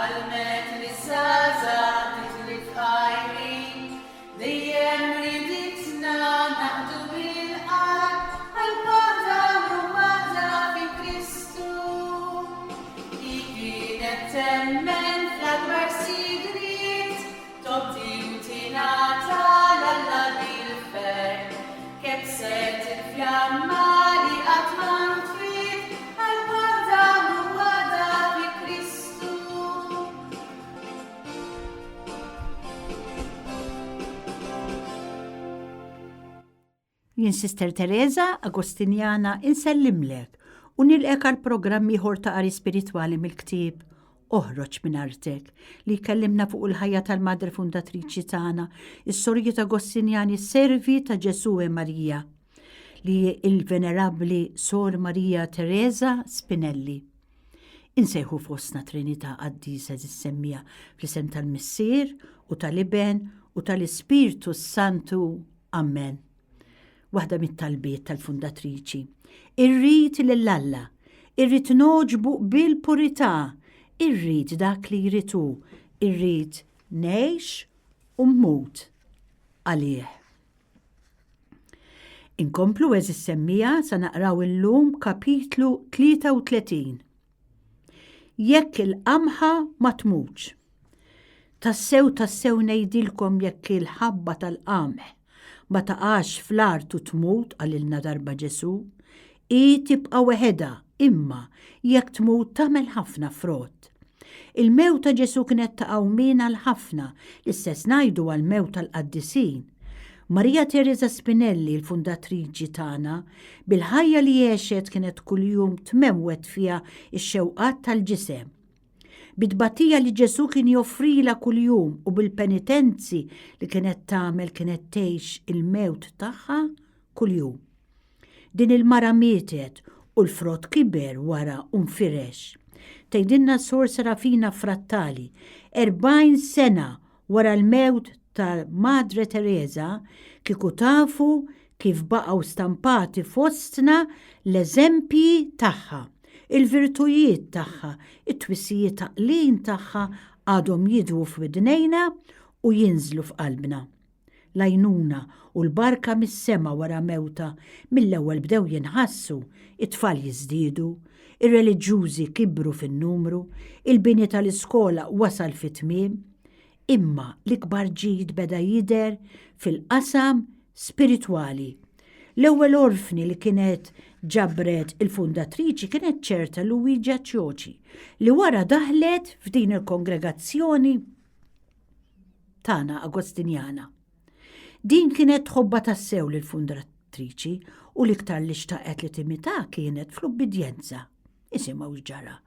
Għalmet li s-saza titli f'ħajri, dejjem riditna naqdu bil-qalb, għal-pada u waħda fi Kristu. Hi kienet temmen fl-akbar sigrit, tobdi u tingħata l-Alla bil-fer, kebset il-fjamma li qatt ma ntfiet, għal-pada u waħda fi Kristu. Jien Sister Teresa Agostinjana insellimlek u nilqek għal programm ieħor ta' qari spiritwali mill-ktieb Oħroġ minn artek li jkellimna fuq il-ħajja tal-Madre Fundatriċi tagħna, is-Sorjiet Agostinjani Servi ta' Ġesu e Marija li il-Venerabbli Sor Marija Teresa Spinelli. Insejħu fostna Trinità Qaddisa tissemmija fl-isem tal-Missier u tal-Iben u tal-Ispirtu Santu. Amen. Waħda mit-talbiet tal-Fundatriċi. Irrid lill-Alla, irrid noġbu bil-purità, irrid dak li jritu, irrid ngħix u mmut għalih. Inkomplu eżis semmija sa naqraw illum kapitlu 33. Jekk il-qamħa ma tmutx. Tassew ngħidilkom jekk il-ħabba tal-qamħ ma taqax fl-artu tmut għalilna darba Ġesu, i tibqa' weħeda imma jekk tmut tagħmel ħafna frott. Il-mewt ta' Ġesu kienet ta' qawmina l-ħafna l-istess ngħidu għall-mewt tal-qaddisin. Marija Teresa Spinelli, l-fundatriċi tagħna, bil-ħajja li għexet kienet kuljum tmewwet fiha x-xewqat tal-ġisem. Bit-tbatija li Ġesu kien joffrila kuljum u bil-penitenzi li kienet tagħmel kienet tgħix il-mewt tagħha kuljum. Din il-mara mietet u l-frott kiber wara u nfirex. Tgħidilna Sor Serafina Frattali, 40 sena wara l-mewt tal-Madre Teresa kieku tafu kif baqgħu stampati fostna l-eżempji tagħha. Il-virtujiet tagħha, it-twissijiet taqlin tagħha għadhom jidwu f'widnejna u jinżlu f'qalbna. L-għajnuna u l-barka mis-sema wara mewta mill-ewwel bdew jinħassu, it-tfal jiżdiedu, ir-reliġjużi kibru fin-numru, il-bini tal-iskola wasal fit-tmiem, imma l-ikbar ġid beda jidher fil-qasam spiritwali. L-ewwel orfni li kienet ġabret il-fundatriċi kienet ċerta Luigia Ċjoċi li wara daħlet f'din il-kongregazzjoni tagħna Agostinjana. Din kienet tħobba tassew lill-fundatriċi u l-iktar li xtaqet li timità kienet fl-ubbidjenza. Isimgħu ġara.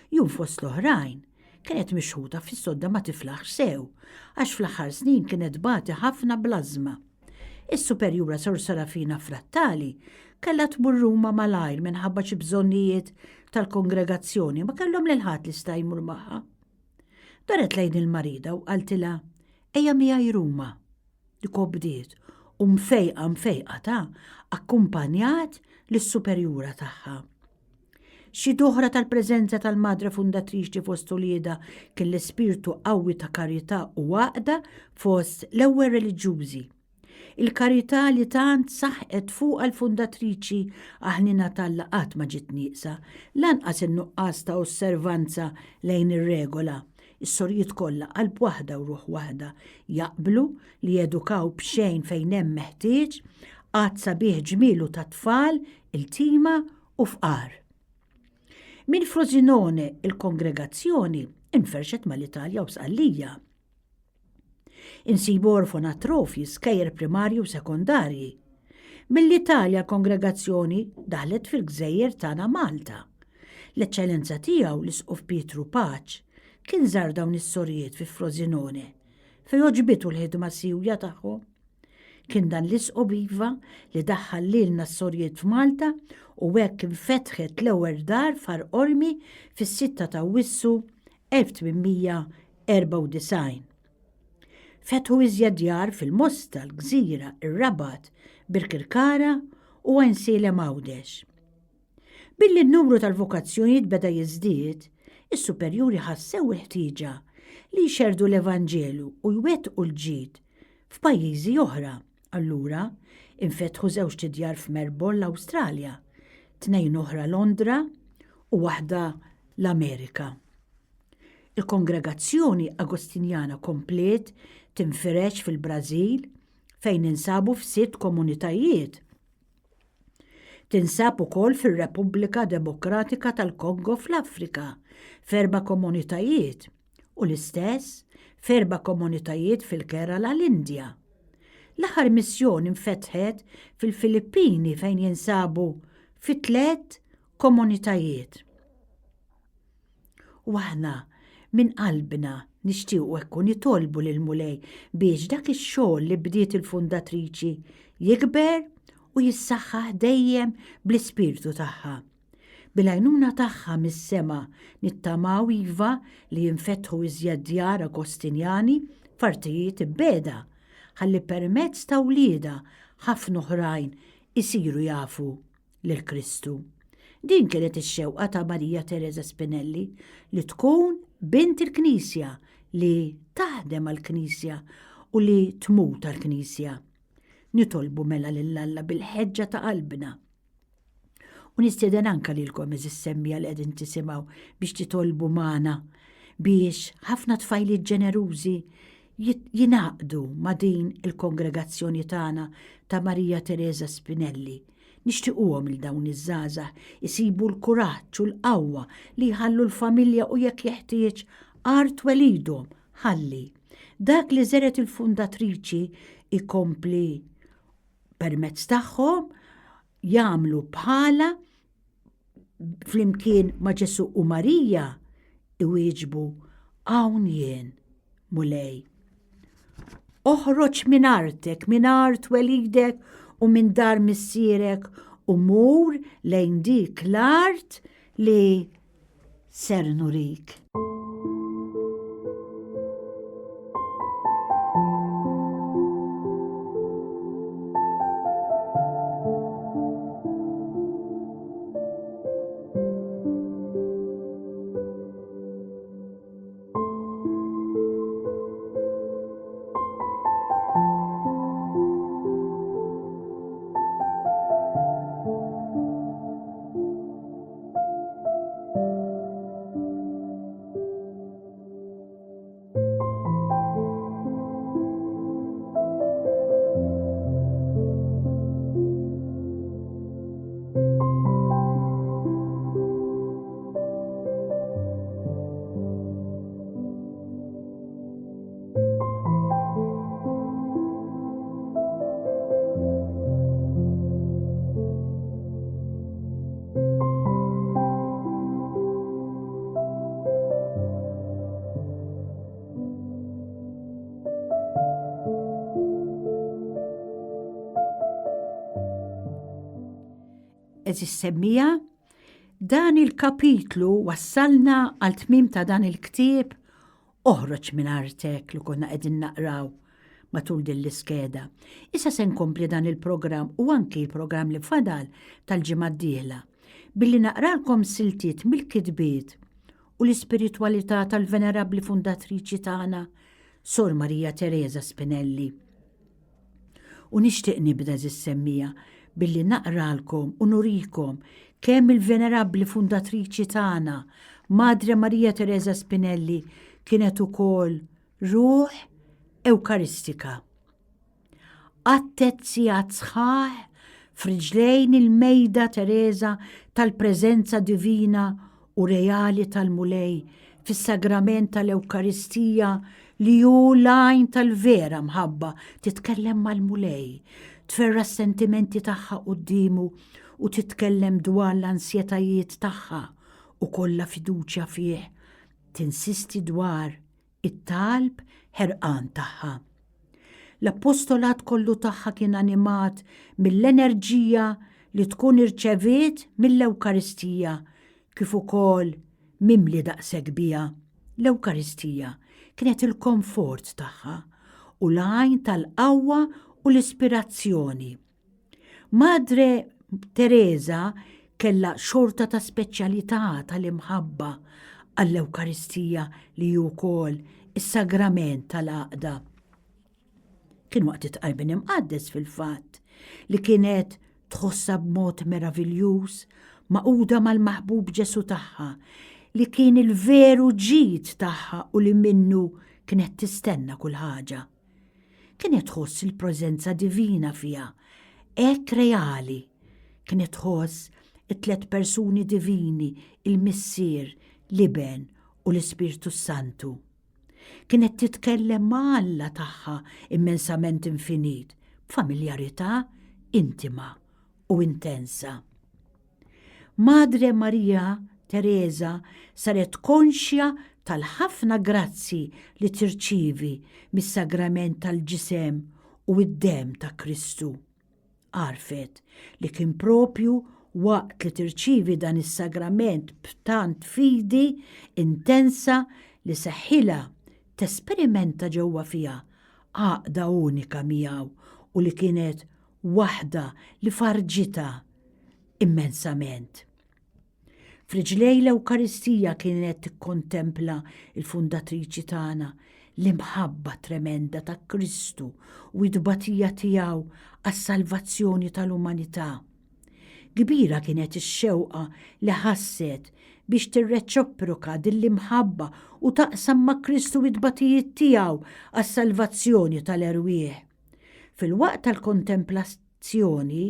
Jum fost l-oħrajn kienet mixħuta fis-sodda ma tiflaħx sew għax fl-aħħar snin kienet bati ħafna blażma. Is-Superjura Sor Serafina Frattali kellha tmur Ruma malajr minħabba xi bżonnijiet tal-kongregazzjoni ma kellhom lil ħadd li sta jmur magħha. Daret lejn il-marida u qaltilha ejja miegħi Ruma. Dik bdiet u mfejqa ta' akkumpanjat lis-Superjura tagħha. Xi doħra tal-preżenza tal-Madre Fundatriċi fost ulieda kien l-ispirtu qawwi ta' karità u għaqda fost l-ewwel reliġjużi. Il-karità li tant saħqet fuq għal-fundatriċi aħnina tal-laqat ma ġiet nieqsa, lanqas in-nuqqas ta' osservanza lejn ir-regola. Is-sorjiet kollha qalb waħda u ruħ waħda jaqblu li jedukaw b'xejn fejn hemm meħtieġ qatt sabiħ ġmielu ta' tfal, il-tima u fqar. Min Frosinone il-kongregazzjoni inferxet mal-Italja u Sqallija. Insibu orfanatrofi, skejjer primarji u sekondarji. Mill-Italja kongregazzjoni daħlet fil-Gżejjer tagħna Malta. L-eċċellenza tiegħu l-Isqof Pietru Paċ kien żar dawn is-sorjiet fi Frosinone fejn oġbitu l-ħidma siwja tagħhom. Kien dan l-Isqof iva li daħħal lilna s-sorjiet f'Malta u hekk infetħet l-ewwel dar far Ormi fis-6 ta' Awwissu 1894. Fetħu iżjed djar fil-Mosta, l-Gżira, ir-Rabat, Birkirkara u Għajnsejla Mawdex. Billi n-numru tal-vokazzjonijiet beda jiżdied, Is-superjuri ħassew il-ħtieġa li jxerdu l-Evanġelu u jwettqu l-ġid f'pajjiżi oħra. Allura infetħu żewġ tidjar f'Melbourne l-Awstralja, 2 oħra Londra u waħda l-Amerika. Il-kongregazzjoni Agostinjana komplet tinfirex fil-Brażil fejn insabu f'6 komunitajiet. Tinsab ukoll fir-Repubblika Demokratika tal-Kongo fl-Afrika f'4 komunitajiet u l-istess f'4 komunitajiet fil-Kerala l-Indja. L-aħħar missjoni infetħet fil-Filippini fejn jinsabu fi 3 komunitajiet. U aħna minn qalbna nixtiequ hekk nitolbu lil Mulej biex dak ix-xogħol li bdiet il-fundatriċi jikber u jissaħħaħ dejjem bl-ispirtu tagħha. Bil-għajnuna tagħha mis-sema nittamaw iva li jinfetħu iżjed djar Agostinjani f'artijiet ibbeda ħalli permezz ta' wlieda ħafna oħrajn isiru jafu lil Kristu. Din kienet ix-xewqa ta' Marija Teresa Spinelli li tkun bint il-Knisja, li taħdem għall-Knisja u li tmut għall-Knisja. Nitolbu mela lill-Alla bil-ħeġġa ta' qalbna. U nistieden anke lilkom is-semmija li qegħdin tisimgħu biex titolbu magħna biex ħafna tfajliet ġenerużi jinaqdu ma' din il-kongregazzjoni tagħna ta' Marija Teresa Spinelli. Nixtiequhom il dawn iż-żgħażagħ isibu l-kuraġġ u l-qawwa li jħallu l-familja u jekk jeħtieġ art welidhom ħalli dak li żeret il-fundatriċi ikompli permezz tagħhom jagħmlu bħala flimkien ma' Ġesu u Marija iwieġbu hawn jien Mulej. Oħroġ minn artek, minn art welidek u minn dar missierek u mur lejn dik l-art li ser nurik. Semmija, dan il-kapitlu wassalna għal tmiem ta' dan il-ktieb Oħroġ minn artek li konna qegħdin naqraw matul din l-iskeda. Issa se nkompli dan il-programm u anki il-programm li fadal tal-ġimgħa d-dieħla billi naqralkom siltiet mill-kitbiet u l-ispiritwalità tal-venerabbli fundatriċi tagħna Sor Marija Teresa Spinelli. U nixtieq nibda semmija billi naqralkom u nurikom kemm il-venerabbli fundatriċi tagħna Madre Marija Teresa Spinelli kienet ukoll ruħ ewkaristika. Għattet sigħat sħaħ f'riġlejn il-mejda Teresa tal-preżenza divina u reali tal-Mulej fis-sagrament tal-Ewkaristija li hu lajn tal-vera mħabba titkellem mal-Mulej, tferra s-sentimenti tagħha qudiemu u titkellem dwar l-ansjetajiet tagħha u kollha fiduċja fih, tinsisti dwar it-talb ħerqan tagħha. L-appostolat kollu tagħha kien animat mill-enerġija li tkun irċeviet mill-Ewkaristija kif ukoll mimli daqshekk biha. L-Ewkaristija kienet il-komfort tagħha u l-għajn tal-qawwa u l-ispirazzjoni. Madre Teresa kella xorta ta' speċjalità tal-imħabba għall-Ewkaristija li hu wkoll is-sagrament tal-għaqda. Kien waqt it-qalbin imqaddes fil-fatt li kienet tħossha b'mod meravigliuż maquda mal-maħbub Ġesu tagħha li kien il-veru ġid tagħha u li minnu kienet tistenna kull ħaġa. Kienet tħoss il-preżenza divina fiha, hekk reali. Kienet tħoss it-tlet persuni divini, il-Missier, l-Iben u l-Ispirtu Santu. Kienet titkellem ma' Alla tagħha immensament infinit, b'familjarità intima u intensa. Madre Marija Teresa saret konxja tal-ħafna grazzi li tirċivi mis-sagrament tal-ġisem u id-dem ta' Kristu. Għarfet li kien propju waqt li tirċivi dan is-sagrament b'tant fidi intensa li seħħilha tesperimenta ġewwa fiha għaqda unika miegħu u li kienet waħda li farġita immensament. F'riġlej l-Ewkaristija kienet tikkontempla il-fundatriċi tagħna l-imħabba tremenda ta' Kristu u id-batija tiegħu għas-salvazzjoni tal-umanità. Kbira kienet ix-xewqa li ħasset biex tirreċiproka dil-imħabba u taqsam ma' Kristu id-batijiet tiegħu għas-salvazzjoni tal-erwieħ. Fil-waqt tal-kontemplazzjoni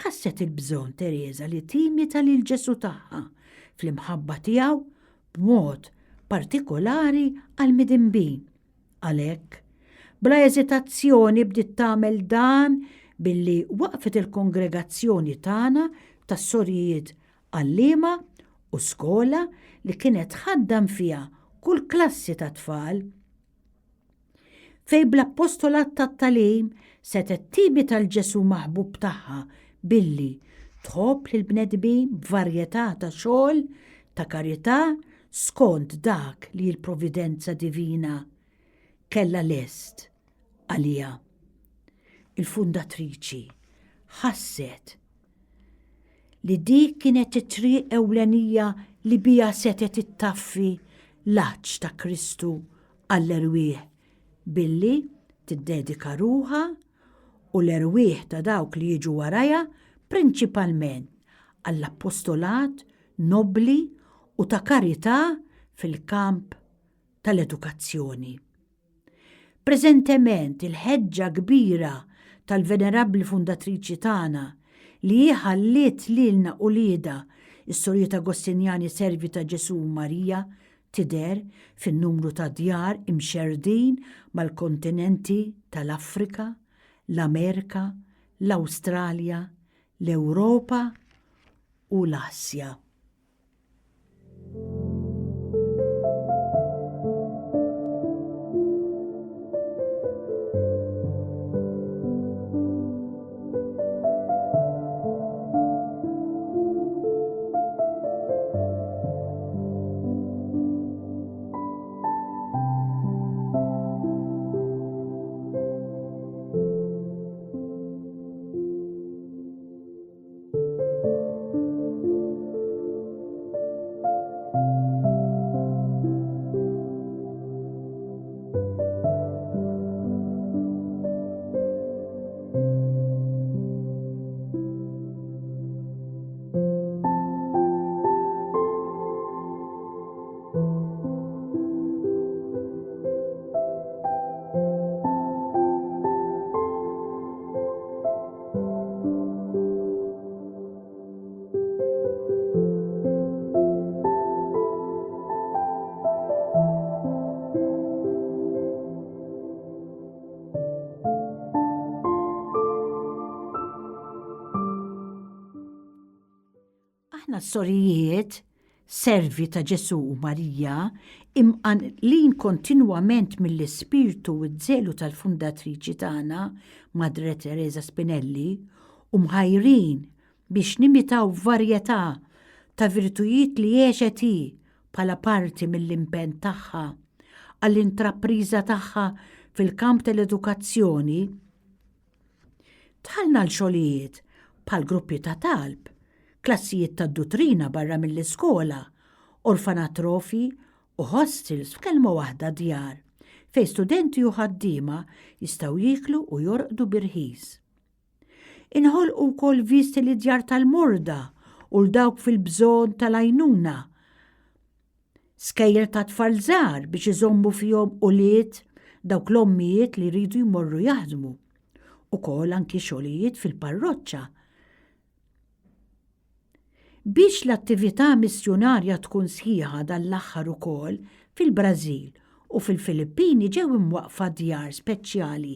ħasset il-bżonn Teresa li timita lil Ġesu tagħha fl-imħabba tiegħu b'mod partikolari għal midinbin. Għalhekk, bla eżitazzjoni bdiet tagħmel dan billi waqfet il-kongregazzjoni tagħna tas-sorijiet għalliema u skola li kienet ħaddam fiha kull klassi ta' tfal. Fej bl-appostolat tat-tagħlim setet timita l-Ġesu maħbub tagħha billi tħobb lil bnedmin b'varjetà ta' xogħol ta' karità skont dak li l-providenza divina kella lest għalija. Il-fundatriċi ħasset li dik kienet it-triq ewlenija li bija setet ittaffi l-għaġġ ta' Kristu għall-erwieħ billi tiddedika ruħha u l-erwieħ ta' dawk li jiġu warajha prinċipalment għall-appostolat nobli u ta' karità fil-kamp tal-edukazzjoni. Preżentement il-ħeġġa kbira tal-venerabbli fundatriċi tagħna li ħalliet lilna ulieda is-Sorjiet Agostinjani Servi ta' Ġesu Marija tidher fin-numru ta' djar imxerdin mal-kontinenti tal-Afrika, l-Amerika, l-Awstralja, l-Ewropa u l-Asja. Aħna s-sorijiet servi ta' Ġesu u Marija imqanqlin kontinwament mill-ispirtu u d-żelu tal-fundatriċi tagħna Madre Teresa Spinelli u mħajrin biex nimitaw varjetà ta' virtujiet li għexet hi bħala parti mill-impenn tagħha għall-intrapriża tagħha fil-kamp tal-edukazzjoni. Tħallna l-xogħlijiet bħal gruppi ta' talb, klassijiet ta' dottrina barra mill-iskola orfanatrofi u hostels f'kelma waħda djar fej studenti u ħaddiema jistgħu jiklu u jorqdu birħis. Inħolqu wkoll visti li djar tal-morda u l-dawk fil-bżonn tal-għajnuna. Skejjer ta' tfal żgħar biex iżommu fihom uliet dawk l-ommijiet li jridu jmorru jaħdmu. Ukoll anki xogħlijiet fil-parroċċa. Biex l-attività missjonarja tkun sħiħa dal-aħħar ukoll fil-Brażil u fil-Filippini ġew imwaqfa djar speċjali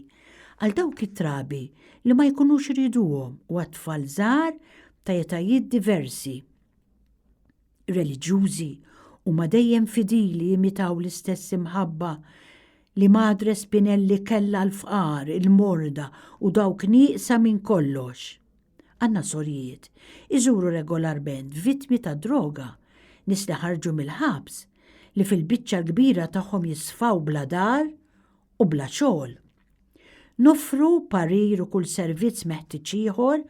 għal dawk it-trabi li ma jkunux iriduhom u għat-tfal żgħar ta' etajiet diversi. Reliġjużi huma dejjem fidili jimitaw l-istess imħabba li Madre Spinelli kellha l-fqar, il-morda u dawk nieqsa minn kollox. Għandna sorijiet iżuru regolarment vittmi ta' droga, nies li ħarġu mill-ħabs li fil-biċċa l-kbira tagħhom jisfaw bla dar u bla xogħol. Nofru parir u kull servizz meħtieġ ieħor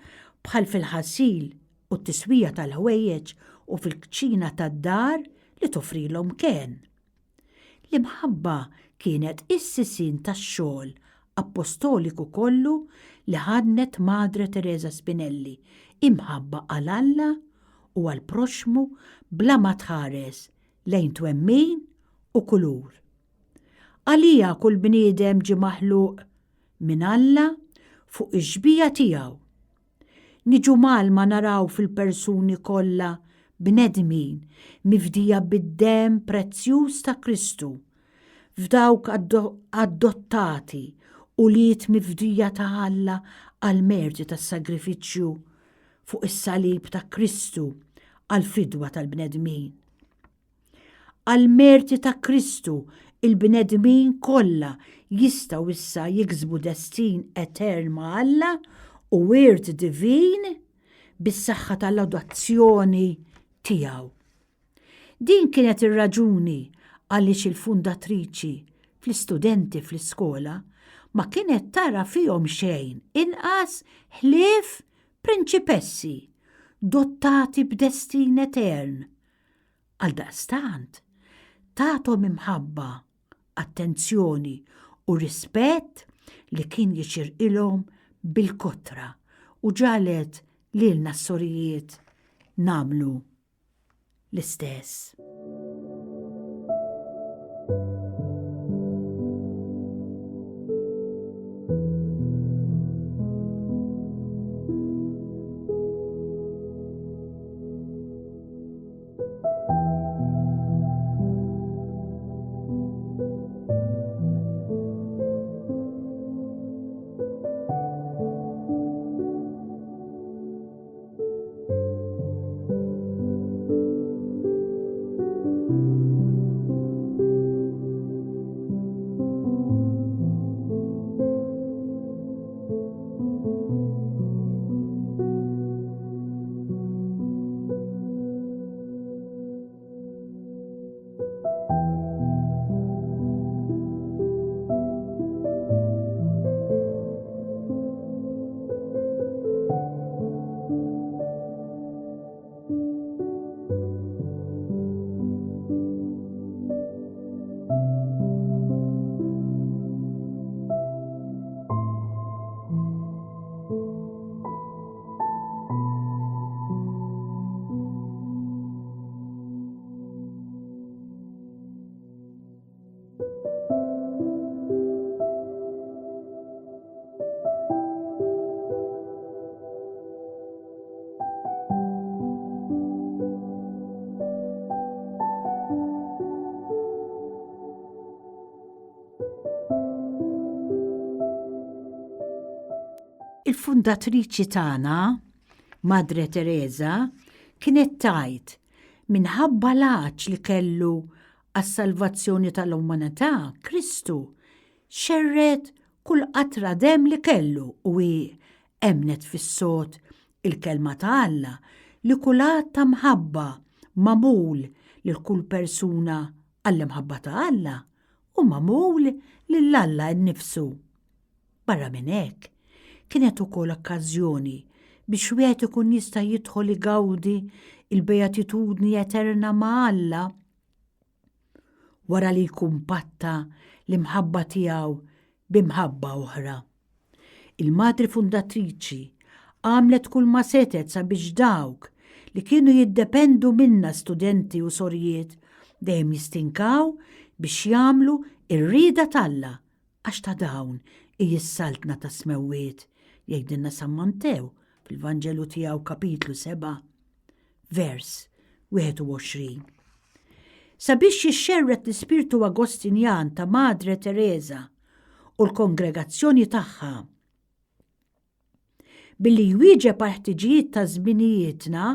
bħal fil-ħasil u t-tiswija tal-ħwejjeġ u fil-kċina tad-dar li tofrilhom kien. L-imħabba kienet is-sisin tax-xogħol apostoliku kollu li ħadnet Madre Teresa Spinelli, imħabba għal Alla u għal proxmu bla ma tħares lejn twemmin u kulur. Għalija kull bniedem ġie maħluq minn Alla fuq iġbija tiegħu. Niġu malma naraw fil-persuni kollha bnedmin mifdija bid-dem prezzjuż ta' Kristu, f'dawk adottati u liet mifdija ta' Alla għal-merti tas-sagrifiċċju fuq is-salib ta' Kristu għal-fidwa tal-bnedmin. Għal-merti ta' Kristu il-bnedmin kollha jistgħu issa jiksbu destin etern ma' Alla u wirt divin bis-saħħa tal-adozzjoni tiegħu. Din kienet ir-raġuni għaliex il-fundatriċi fl-istudenti fl-iskola ma kienet tara fihom xejn inqas ħlief prinċipessi dottati b'destin etern. Għaldaqstant tagħthom imħabba, attenzjoni u rispett li kien jiċirqilhom bil-kotra u ġalet lilna s-sorijiet namlu l-istess. Il-fundatriċi tagħna, Madre Teresa, kienet tajt minħabba l-għaġġ li kellu għas-salvazzjoni tal-umanità, Kristu xerret kull qatra dem li kellu u emnet fis-sod il-kelma ta' Alla li kulat ta' mħabba mamul lil kull persuna għall-imħabba ta' Alla u mamul lill-Alla nnifsu. Barra minn hekk, kienet ukoll okkażjoni biex wieħed ikun jista' jidħol igawdi il-bejatitudni eterna ma' Alla wara li jkun patta l-imħabba tiegħu b'imħabba oħra. Il-madri fundatriċi għamlet kull ma setet sabiex dawk li kienu jiddependu minna studenti u sorjiet dejjem jistinkaw biex jagħmlu ir-rieda talla għax ta' dawn is-saltna ta' smewwiet jgħidilna San Mattew fil-Vanġelu tiegħu kapitlu 7 vers 21. Sabiex jixxerret l-ispirtu Agostinjan ta' Madre Teresa u l-kongregazzjoni tagħha billi jwieġeb ħtiġijiet ta' żminijietna,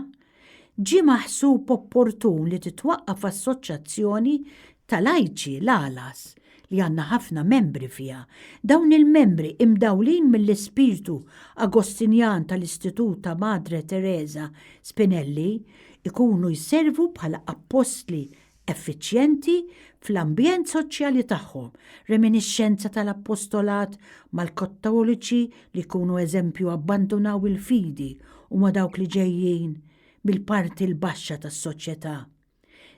ġie maħsub opportun li titwaqqaf assoċjazzjoni tal-lajċi l-Alas li għandna ħafna membri fiha. Dawn il-membri imdawlin mill-ispirtu Agostinjan tal-Istitut ta' Madre Teresa Spinelli ikunu jservu bħala apostli effiċjenti fl-ambjent soċjali tagħhom, reminisċenza tal-appostolat mal-kattoliċi li jkunu eżempju abbandonaw il-fidi u ma dawk li ġejjin bil-parti l-baxxa tas-soċjetà.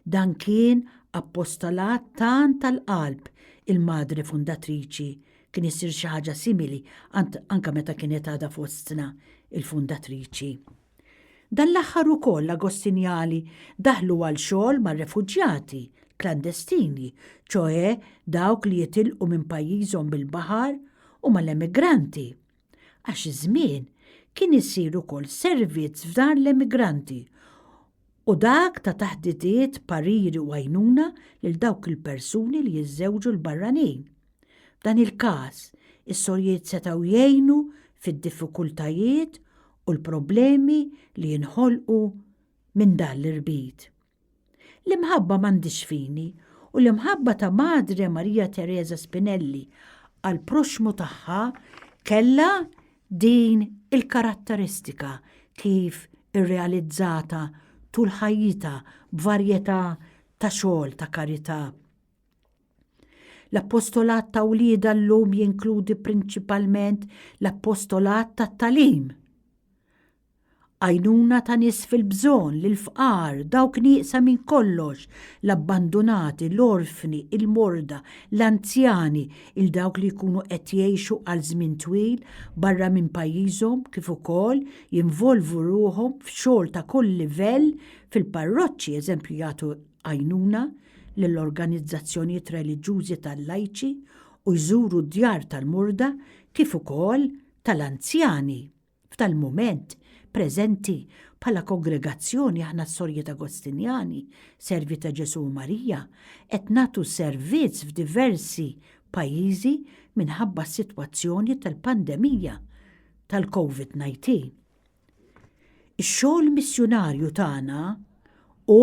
Dan kien appostolat tant tal-qalb il-madre fundatriċi kien isir xi ħaġa simili anke meta kienet għadha fostna il-fundatriċi. Dan l-aħħar ukoll l-Agostinjali daħlu għal xogħol mar-refuġjati klandestini, ċoe dawk li jitilqu minn pajjiżhom bil-baħar u mal-emigranti. Għax iż-żmien kien isir ukoll servizz f'dar l-emigranti u dak ta' taħdidiet pariri u għajnuna lil dawk il-persuni li jiżżewġu l-barranin. F'dan il-każ is-sorjiet setgħu jgħinu fid-diffikultajiet u l-problemi li jinħolqu minn dan l-irbit. L-imħabba m'għandix fini u l-imħabba ta' Madre Maria Teresa Spinelli għal proxmu tagħha kella din il-karatteristika kif irrealizzata tul ħajjita b'varjetà ta' xogħol ta' karità. L-appostolat ta' wlieda llum jinkludi prinċipalment l-appostolat tat-talim. Għajnuna ta' nies fil-bżonn, l-fqar, dawk nieqsa minn kollox, l-abbandonati, l-orfni, il-morda, l-anzjani, il-dawk li jkunu qed jgħixu għal żmien twil barra minn pajjiżhom kif ukoll jinvolvu ruhom f'xogħol ta' kull livell fil-parroċċi eżempju jagħtu għajnuna lill-organizzazzjonijiet reliġjużi tal-lajċi u jżuru d-djar tal-morda kif ukoll tal-anzjani. F'tal-mument preżenti bħala kongregazzjoni aħna s-Sorjiet Agostinjani, Servi ta' Ġesu u Marija, qed nagħtu servizz f'diversi pajjiżi minħabba s-sitwazzjoni tal-pandemija tal-COVID-19. Ix-xogħol missjonarju tagħna u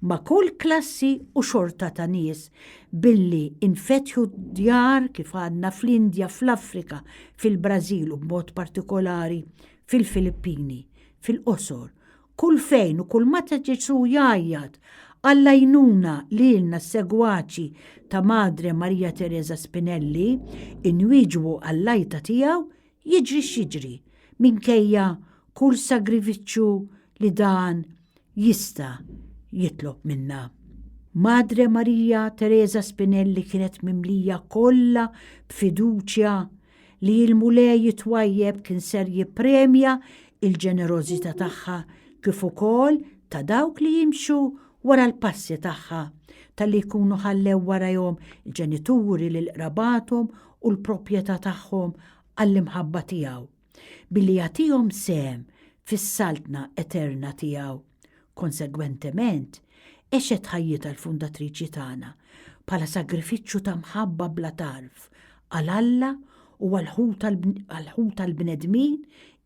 ma' kull klassi u xorta ta' nies billi infetħu djar kif għandna fl-Indja, fl-Afrika, fil-Brażil u b'mod partikolari fil-Filippini, fil-qosor, kull fejn u kull meta Ġesu jgħajjad għall-għajnuna lilna segwaċi ta' Madre Maria Teresa Spinelli inwieġbu għall-lajta tiegħu jiġri x'jiġri minkejja kull sagrifiċċju li dan jista' jitlob minna. Madre Maria Teresa Spinelli kienet mimlija kollha b'fiduċja li l-mulej jitwajjeb kien ser jippremja il-ġenerożità tagħha kif ukoll ta' dawk li jimxu wara l-passi tagħha tal-li jkunu ħallew warahom il-ġenituri lil qrabathom u l-proprjetà tagħhom għall-imħabba tiegħu billi jagħtihom sehem fis-saltna eterna tiegħu. Konsegwentement, għexet ħajjita l-fundatriċi tagħna bħala sagrifiċċju ta' mħabba bla tarf għal Alla u għal-ħut tal-bnedmin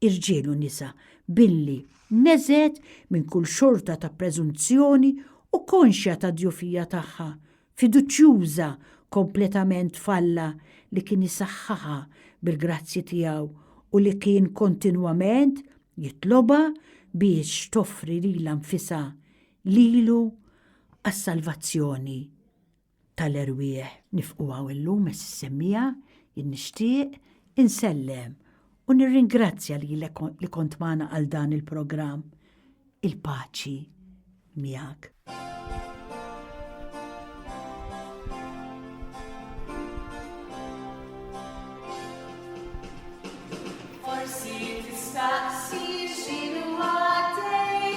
irġiel u nisa billi neżet minn kull xorta ta' preżunzjoni u konxja ta' djufija tagħha, fiduċjuża kompletament falla li kien isaħħaha bil-grazzi tiegħu u li kien kontinwament jitloba biex toffri lilha nfisha lilu għas-salvazzjoni tal-erwieħ. Nifqu illum is-semmija nixtieq insellem u nirringrazzja li kont magħna għal dan il-programm. Il-paċi miegħek. Forsi tistaqsi x'inhu għaddej,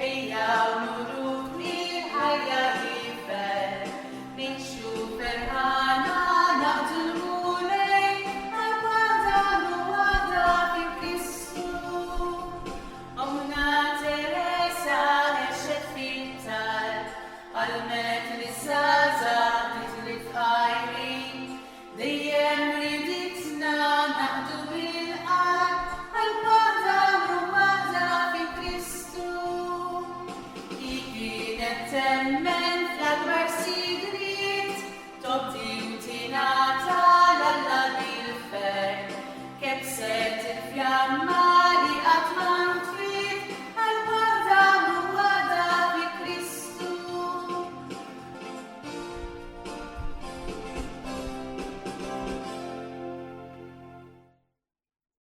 ejjew nuruk mill-ħajja jifel, nimxu ferħana naqdu l-mulej, għal-waħda l-waħda fi Kristu. Omna Teresa għexet fil-tal, għalmet li żgħażagħ titli f'qajrin, dejjem riditna naqdu bil-qalb, għal-waħda l-waħda fi Kristu. Hi kienet temmen